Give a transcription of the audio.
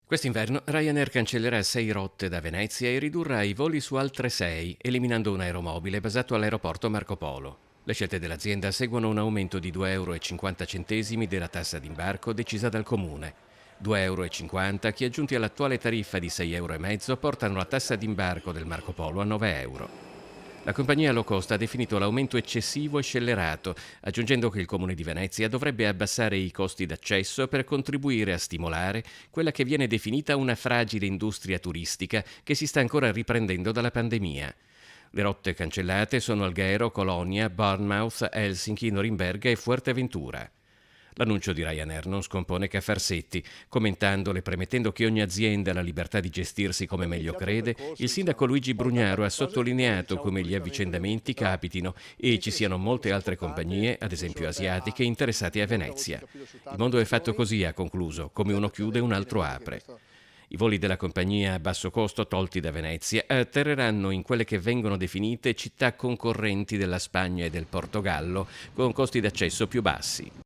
Quest'inverno Ryanair cancellerà 6 rotte da Venezia e ridurrà i voli su altre 6, eliminando un aeromobile basato all'aeroporto Marco Polo. Le scelte dell'azienda seguono un aumento di 2,50 euro della tassa d'imbarco decisa dal comune. 2,50 euro che, aggiunti all'attuale tariffa di 6,5 euro, portano la tassa d'imbarco del Marco Polo a 9 euro. La compagnia low cost ha definito l'aumento eccessivo e scellerato, aggiungendo che il Comune di Venezia dovrebbe abbassare i costi d'accesso per contribuire a stimolare quella che viene definita una fragile industria turistica che si sta ancora riprendendo dalla pandemia. Le rotte cancellate sono Alghero, Colonia, Bournemouth, Helsinki, Norimberga e Fuerteventura. L'annuncio di Ryanair non scompone Caffarsetti. Commentandolo e premettendo che ogni azienda ha la libertà di gestirsi come meglio crede, il sindaco Luigi Brugnaro ha sottolineato come gli avvicendamenti capitino e ci siano molte altre compagnie, ad esempio asiatiche, interessate a Venezia. Il mondo è fatto così, ha concluso, come uno chiude un altro apre. I voli della compagnia a basso costo tolti da Venezia atterreranno in quelle che vengono definite città concorrenti della Spagna e del Portogallo, con costi d'accesso più bassi.